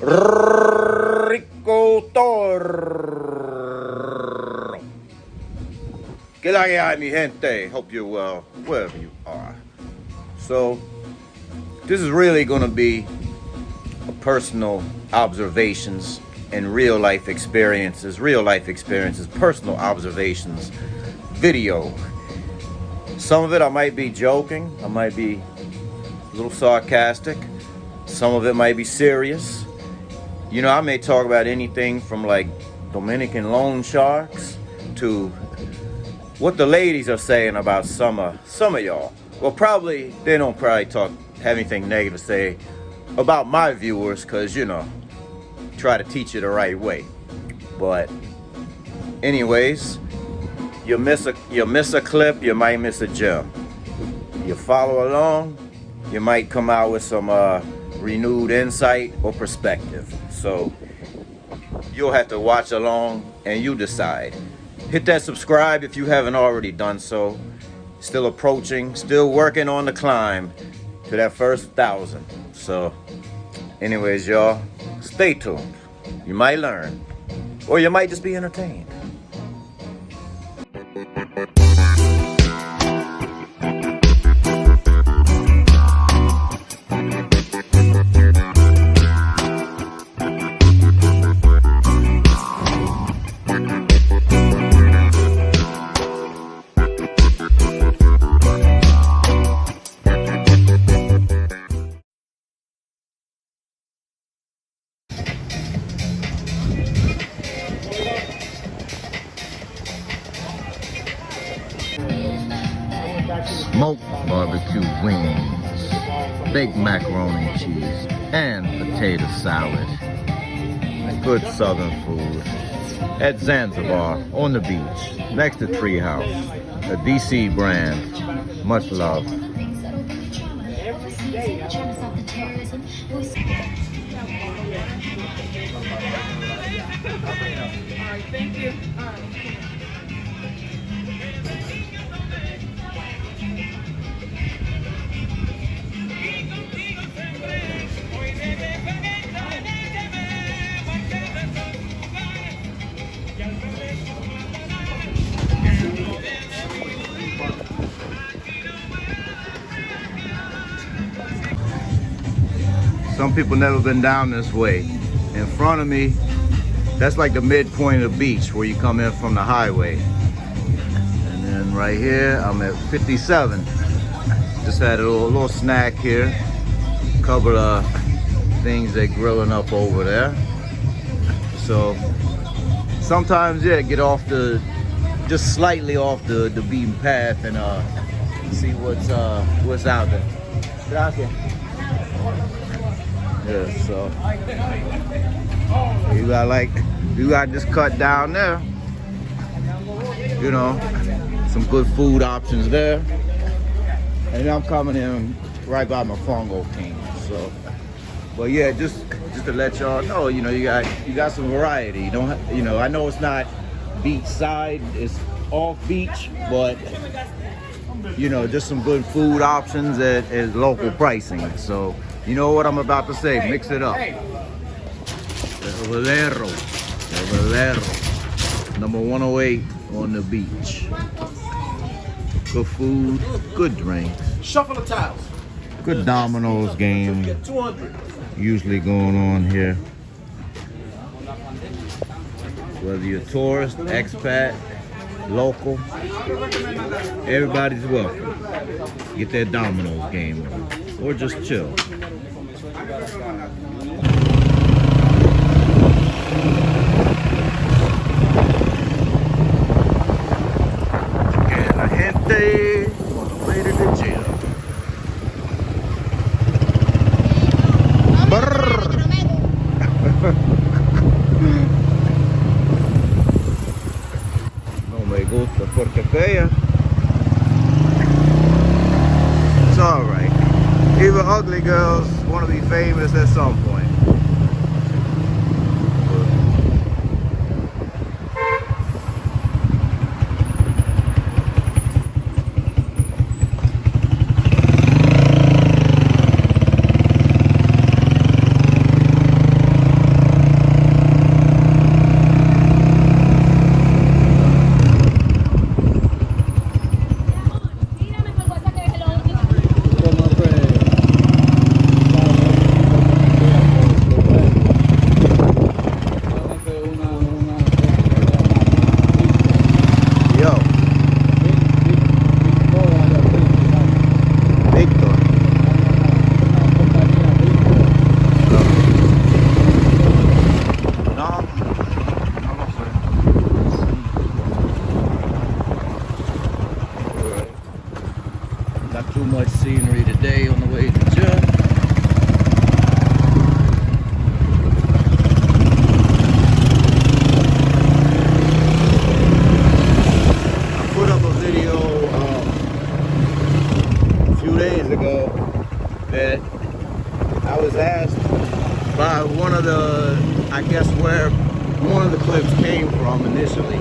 ricotorodrpr. Que la que hay, mi gente? Hope you're well, wherever you are. So, this is really going to be a personal observations and real life experiences, personal observations video. Some of it I might be joking, I might be a little sarcastic. Some of it might be serious. You know, I may talk about anything from like Dominican loan sharks to what the ladies are saying about some of y'all. Well, probably they don't have anything negative to say about my viewers, cause you know, try to teach it the right way. But anyways, you miss a clip, you might miss a gem. You follow along, you might come out with some renewed insight or perspective. So you'll have to watch along and you decide. Hit that subscribe if you haven't already done so. Still approaching, still working on the climb to that first 1,000. So anyways, y'all, stay tuned. You might learn, or you might just be entertained. Smoked barbecue wings, baked macaroni and cheese, and potato salad. Good southern food at Zanzibar on the beach, next to Treehouse, a DC brand. Much love. Alright, thank you. Some people never been down this way. In front of me, that's like the midpoint of the beach where you come in from the highway. And then right here, I'm at 57. Just had a little snack here. A couple of things they're grilling up over there. So sometimes, yeah, get off just slightly off the beaten path and see what's out there. Gracias. Yeah, so you got just cut down there. You know, some good food options there. And I'm coming in right by my Fongo King. So, but yeah, just to let y'all know, you know, you got some variety. You don't, you know, I know it's not beach side, it's off beach, but you know, just some good food options at local pricing. So. You know what I'm about to say, mix it up. Valero, number 108 on the beach. Good food, good drinks. Shuffle the tiles. Good dominoes game usually going on here. Whether you're a tourist, expat, local, everybody's welcome. Get that dominoes game on, or just chill. Que la gente on the way to the gym. No me gusta porque fea. It's alright. Even ugly girls want to be famous at some point. scenery today on the way to the gym. I put up a video a few days ago that I was asked by one of the, I guess where one of the clips came from initially.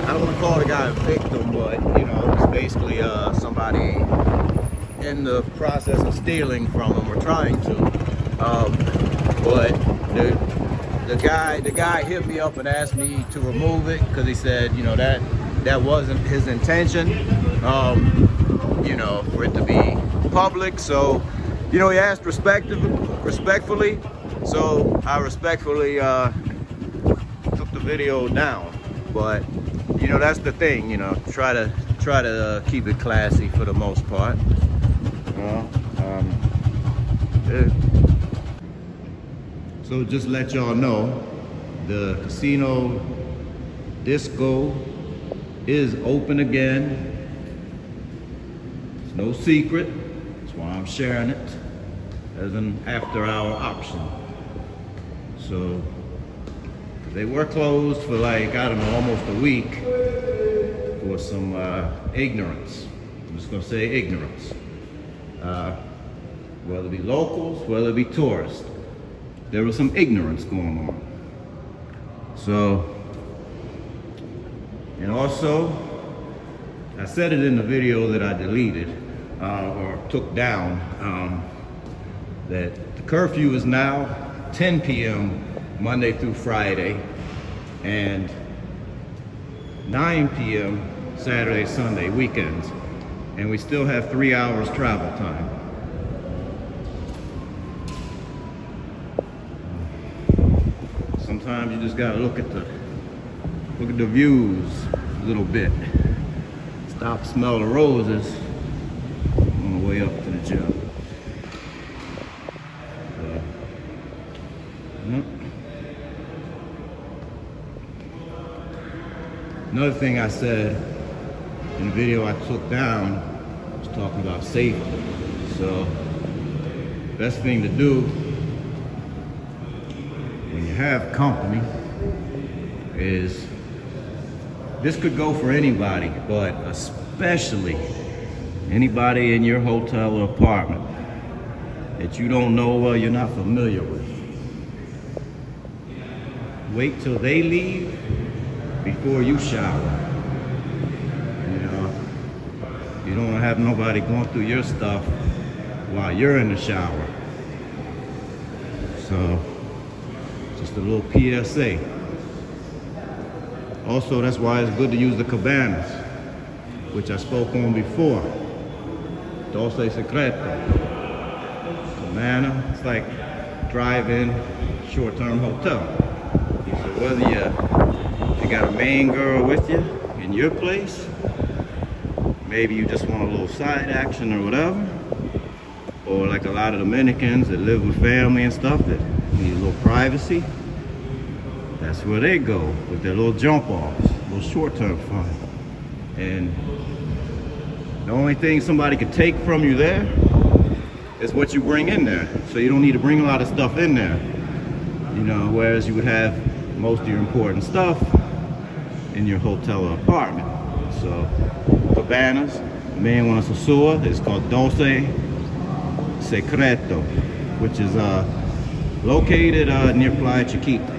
I don't want to call the guy a victim, but you know, it's basically somebody in the process of stealing from him or trying to. But the guy hit me up and asked me to remove it because he said, you know, that wasn't his intention, you know, for it to be public. So, you know, he asked respectfully. So I respectfully took the video down. But you know, that's the thing, you know, try to keep it classy for the most part. So just let y'all know, the casino disco is open again. It's no secret. That's why I'm sharing it as an after-hour option. So they were closed for like, I don't know, almost a week for some ignorance. I'm just gonna say ignorance. Whether it be locals, whether it be tourists, there was some ignorance going on. So, and also, I said it in the video that I deleted or took down, that the curfew is now 10 p.m. Monday through Friday, and 9 p.m. Saturday, Sunday, weekends. And we still have 3 hours travel time. Sometimes you just gotta look at the views a little bit. Stop, smell the roses on the way up to the gym. Another thing I said in the video I took down was talking about safety. So, best thing to do when you have company is, this could go for anybody, but especially anybody in your hotel or apartment that you don't know or you're not familiar with. Wait till they leave before you shower. You know, you don't want to have nobody going through your stuff while you're in the shower. So, just a little PSA. Also, that's why it's good to use the cabanas, which I spoke on before. Dulce secreto. Cabana, it's like drive-in short-term hotel. So whether you got a main girl with you in your place, maybe you just want a little side action or whatever, or like a lot of Dominicans that live with family and stuff that need a little privacy, that's where they go with their little jump offs, little short-term fun. And the only thing somebody could take from you there is what you bring in there. So you don't need to bring a lot of stuff in there, you know, whereas you would have most of your important stuff in your hotel or apartment. So cabanas, the main one is Sosua, it's called Dulce Secreto, which is located near Playa Chiquita.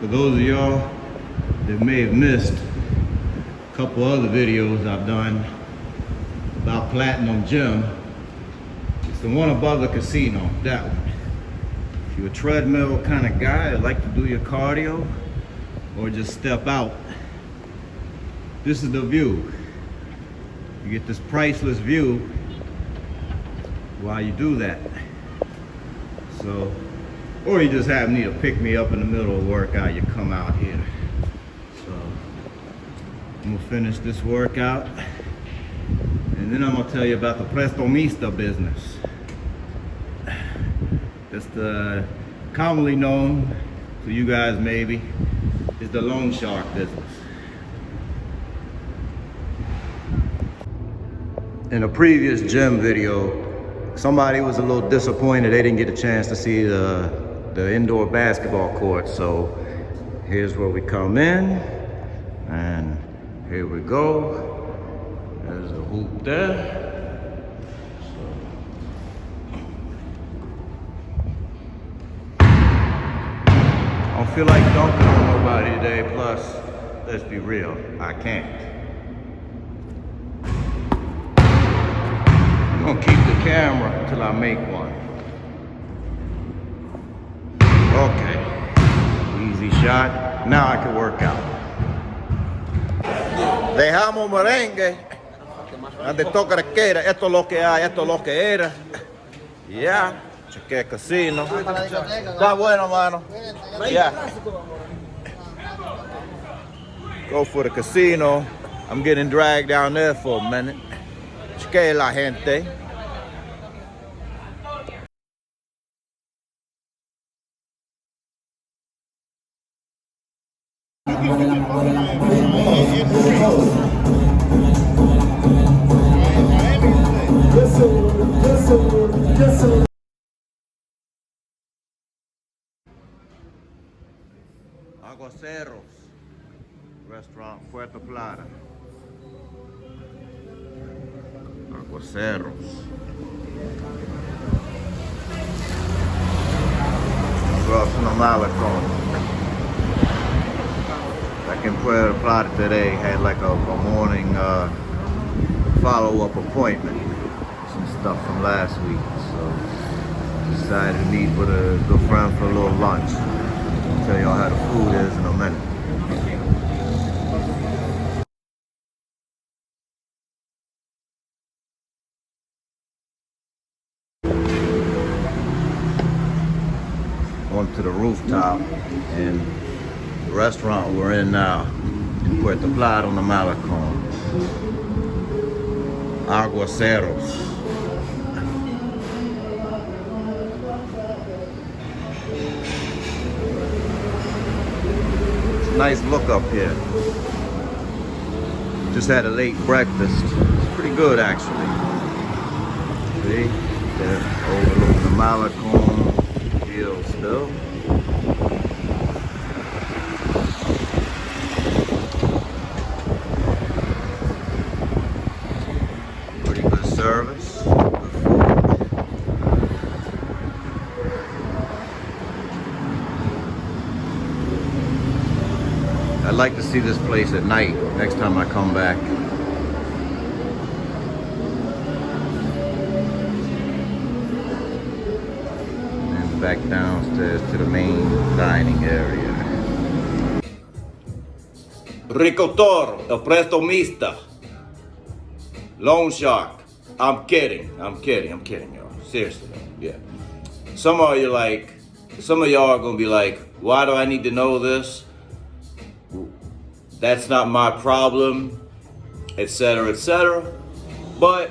For those of y'all that may have missed a couple other videos I've done about Platinum Gym, it's the one above the casino, that one. If you're a treadmill kind of guy that like to do your cardio or just step out, this is the view. You get this priceless view while you do that. So, or you just have need to pick me up in the middle of a workout, you come out here. So I'm gonna finish this workout And then I'm gonna tell you about the prestamista business. That's the commonly known to you guys maybe is the loan shark business. In a previous gym video, somebody was a little disappointed they didn't get a chance to see the indoor basketball court. So here's where we come in, and here we go. There's a hoop there. I don't feel like dunking on nobody today, plus, let's be real, I can't. I'm gonna keep the camera until I make one. Okay, easy shot. Now I can work out. Dejamos merengue. De toca de queda. Esto es lo que hay, esto es lo que era. Ya, chequeé el casino. Está bueno, mano. Yeah. Go for the casino. I'm getting dragged down there for a minute. Chequeé la gente. Aguaceros restaurant, Puerto Plata. Aguaceros. Across from the Malecon. Back in Puerto Plata today, had like a morning follow-up appointment. Some stuff from last week, so decided to meet with a good friend for a little lunch. I'll tell y'all how the food is in a minute. Onto the rooftop, and the restaurant we're in now in Puerto Plata on the Malecon. Aguaceros. Nice look up here. Just had a late breakfast. It's pretty good actually. See? They're overlooking the Malecon hill still. Pretty good service. Good food. I'd like to see this place at night next time I come back. And then back downstairs to the main dining area. Rico.toro, el prestamista. Loan shark. I'm kidding, y'all. Seriously, yeah. Some of y'all are gonna be like, why do I need to know this? That's not my problem, etc., etc. But,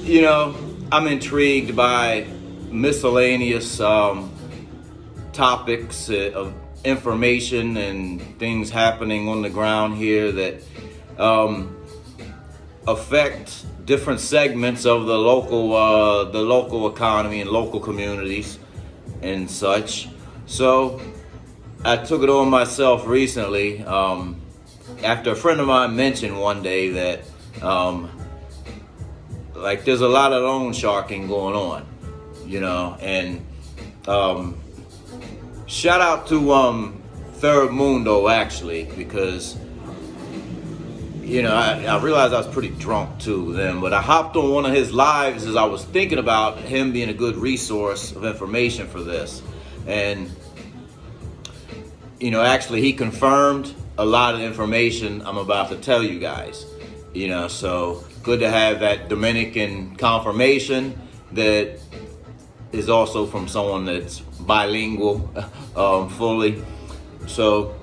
you know, I'm intrigued by miscellaneous topics of information and things happening on the ground here that affect different segments of the local economy and local communities and such. So I took it on myself recently after a friend of mine mentioned one day that like there's a lot of loan sharking going on, you know, and shout out to Third Mundo actually, because you know I realized I was pretty drunk too then, but I hopped on one of his lives as I was thinking about him being a good resource of information for this, and you know, actually he confirmed a lot of information I'm about to tell you guys, you know, so good to have that Dominican confirmation that is also from someone that's bilingual fully. So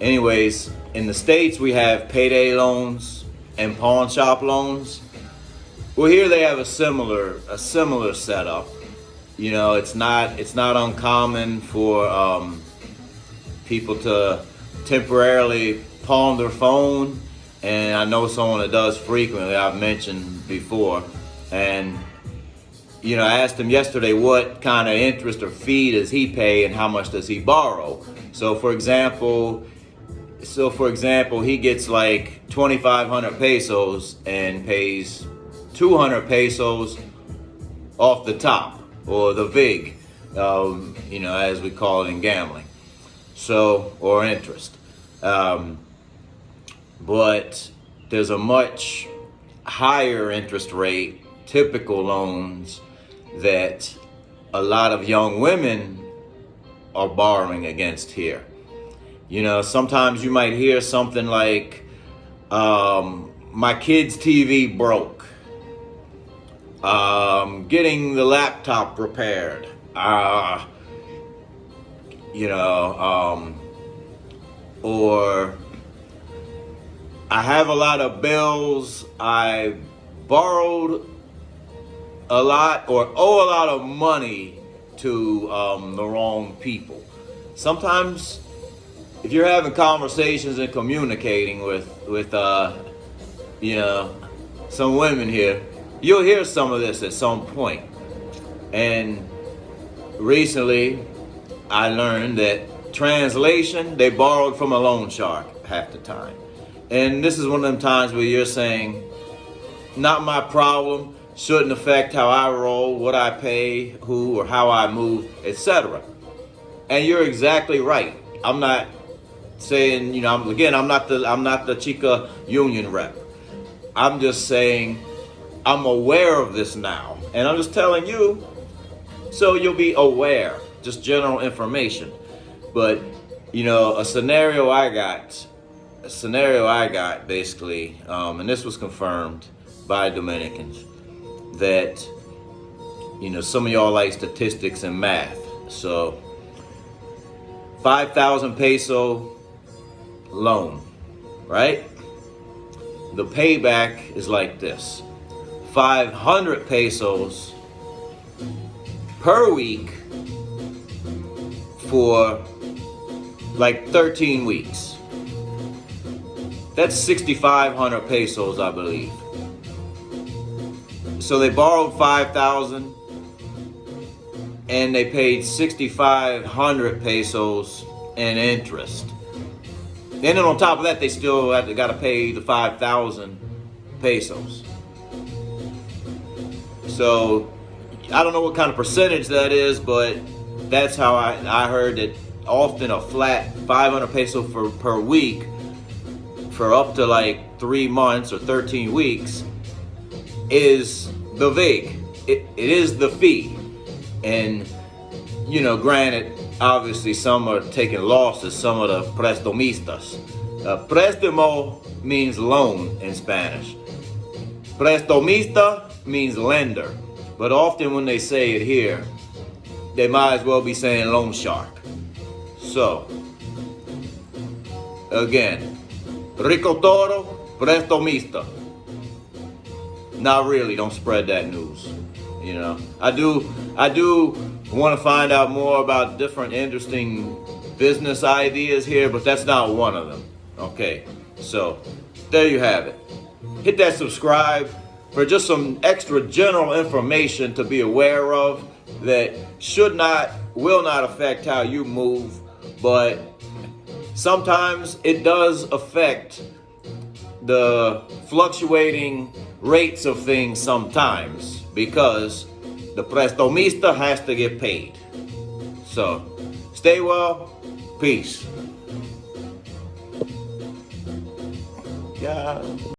anyways, in the States we have payday loans, and pawn shop loans. Well, here they have a similar setup. You know, it's not uncommon for people to temporarily pawn their phone, and I know someone that does frequently. I've mentioned before, and you know, I asked him yesterday what kind of interest or fee does he pay and how much does he borrow. So for example, he gets like 2,500 pesos and pays 200 pesos off the top, or the VIG, you know, as we call it in gambling. So, or interest. But there's a much higher interest rate, typical loans that a lot of young women are borrowing against here. You know, sometimes you might hear something like, my kid's TV broke. Getting the laptop repaired. Or I have a lot of bills. I borrowed a lot or owe a lot of money to the wrong people. Sometimes if you're having conversations and communicating with you know, some women here, you'll hear some of this at some point. And recently I learned that translation, they borrowed from a loan shark half the time. And this is one of them times where you're saying, not my problem, shouldn't affect how I roll, what I pay, who or how I move, etc. And you're exactly right. I'm not saying, you know, I'm not the Chica Union rep. I'm just saying I'm aware of this now. And I'm just telling you so you'll be aware, just general information. But, you know, a scenario I got basically, and this was confirmed by Dominicans, that, you know, some of y'all like statistics and math. So 5,000 peso loan, right? The payback is like this: 500 pesos per week for like 13 weeks. That's 6,500 pesos, I believe. So they borrowed 5,000 and they paid 6,500 pesos in interest. And then on top of that, they still got to pay the 5,000 pesos. So I don't know what kind of percentage that is, but that's how I heard that often a flat 500 peso per week for up to like 3 months or 13 weeks is the VIG. It is the fee. And, you know, granted, obviously some are taking losses, some of the prestomistas. Préstamo means loan in Spanish. Prestomista means lender. But often when they say it here, they might as well be saying loan shark. So, again, ricotorodrpr, prestomista. Not really, don't spread that news. You know, I do want to find out more about different interesting business ideas here, but that's not one of them. Okay, so there you have it. Hit that subscribe for just some extra general information to be aware of that will not affect how you move, but sometimes it does affect the fluctuating rates of things sometimes, because the prestomista has to get paid. So stay well, peace. Yeah.